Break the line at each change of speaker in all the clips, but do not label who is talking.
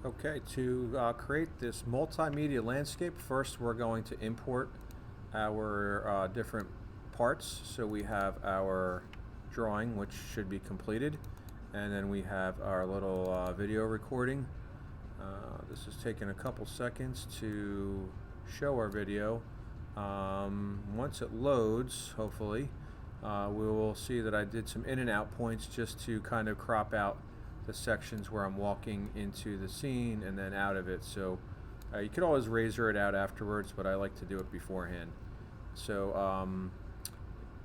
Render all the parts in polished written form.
Okay, to create this multimedia landscape, first we're going to import our different parts. So we have our drawing, which should be completed, and then we have our little video recording. This is taking a couple seconds to show our video. Once it loads, hopefully, we will see that I did some in and out points just to kind of crop out the sections where I'm walking into the scene and then out of it. So you could always razor it out afterwards, but I like to do it beforehand. So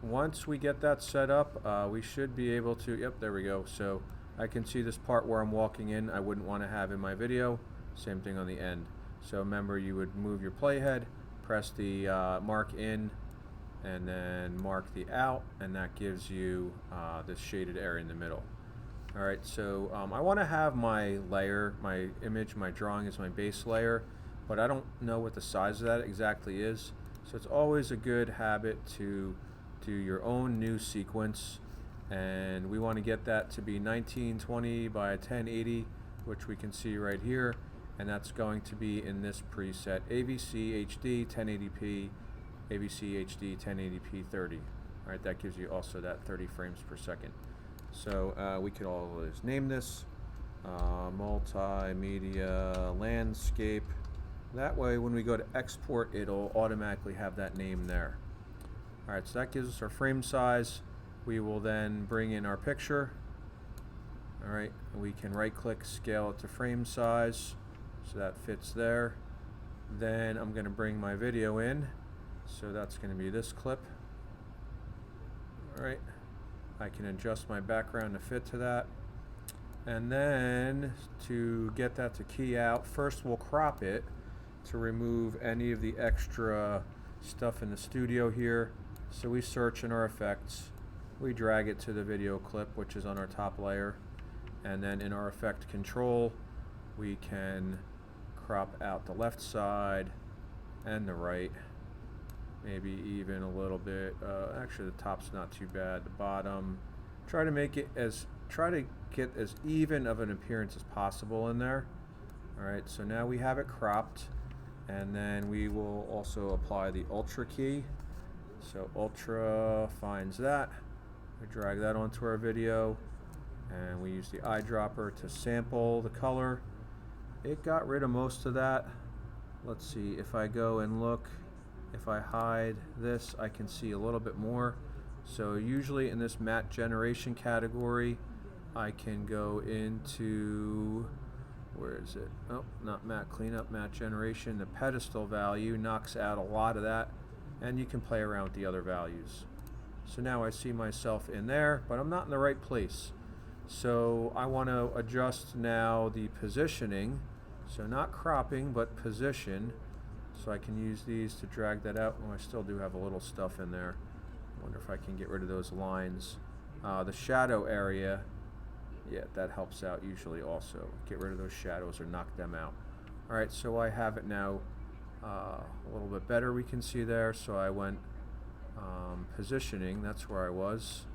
once we get that set up, we should be able to, yep, there we go. So I can see this part where I'm walking in, I wouldn't want to have in my video. Same thing on the end. So remember, you would move your playhead, press the mark in, and then mark the out, and that gives you this shaded area in the middle. Alright, so I want to have my layer, my image, my drawing as my base layer, but I don't know what the size of that exactly is. So it's always a good habit to do your own new sequence, and we want to get that to be 1920 by 1080, which we can see right here, and that's going to be in this preset AVC HD 1080p, AVC HD 1080p 30. Alright, that gives you also that 30 frames per second. So we could always name this Multimedia Landscape. That way when we go to export, it'll automatically have that name there. Alright, so that gives us our frame size. We will then bring in our picture. Alright, we can right click, scale it to frame size, so that fits there. Then I'm going to bring my video in, so that's going to be this clip. Alright, I can adjust my background to fit to that. And then to get that to key out, first we'll crop it to remove any of the extra stuff in the studio here. So we search in our effects, we drag it to the video clip, which is on our top layer, and then in our effect control we can crop out the left side and the right, maybe even a little bit, actually the top's not too bad, the bottom. Try to get as even of an appearance as possible in there. Alright, so now we have it cropped, and then we will also apply the Ultra key. So Ultra finds that, we drag that onto our video, and we use the eyedropper to sample the color. It got rid of most of that. Let's see, if I go and look, if I hide this, I can see a little bit more. So usually in this matte generation category, I can go into, where is it? Oh, not matte cleanup, matte generation. The pedestal value knocks out a lot of that, and you can play around with the other values. So now I see myself in there, but I'm not in the right place. So I want to adjust now the positioning. So not cropping, but position. So I can use these to drag that out. Oh, I still do have a little stuff in there. I wonder if I can get rid of those lines. The shadow area, yeah, that helps out usually also. Get rid of those shadows or knock them out. Alright, so I have it now a little bit better, we can see there. So I went positioning, that's where I was.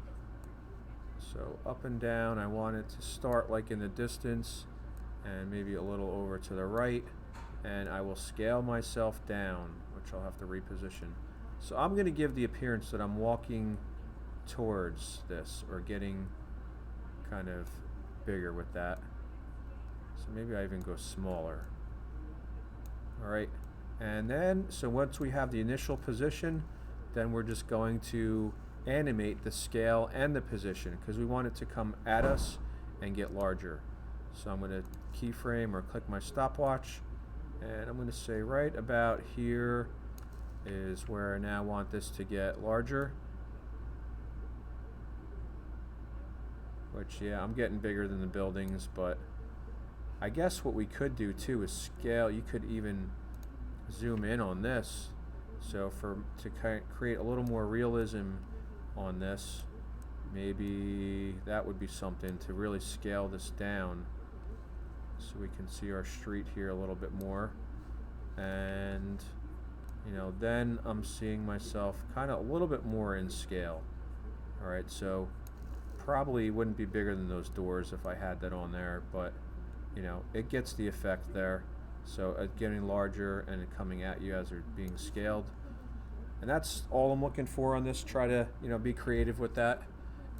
So up and down, I want it to start like in the distance and maybe a little over to the right, and I will scale myself down, which I'll have to reposition. So I'm going to give the appearance that I'm walking towards this, or getting kind of bigger with that. So maybe I even go smaller. Alright, and then so once we have the initial position, then we're just going to animate the scale and the position, because we want it to come at us and get larger. So I'm going to keyframe or click my stopwatch, and I'm going to say right about here is where I now want this to get larger. Which, yeah, I'm getting bigger than the buildings, but I guess what we could do too is scale. You could even zoom in on this. So to create a little more realism on this, maybe that would be something to really scale this down so we can see our street here a little bit more. And then I'm seeing myself kind of a little bit more in scale. Alright, so probably wouldn't be bigger than those doors if I had that on there, but you know, it gets the effect there. So getting larger and it coming at you as they're being scaled. And that's all I'm looking for on this. Try to, you know, be creative with that.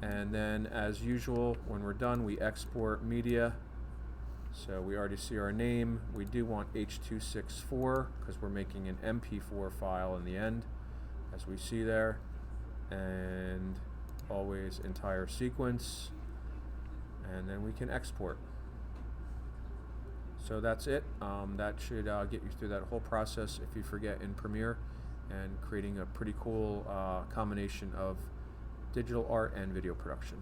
And then as usual, when we're done, we export media. So we already see our name. We do want H.264 because we're making an MP4 file in the end, as we see there. And always entire sequence. And then we can export. So that's it. That should get you through that whole process if you forget in Premiere, and creating a pretty cool combination of digital art and video production.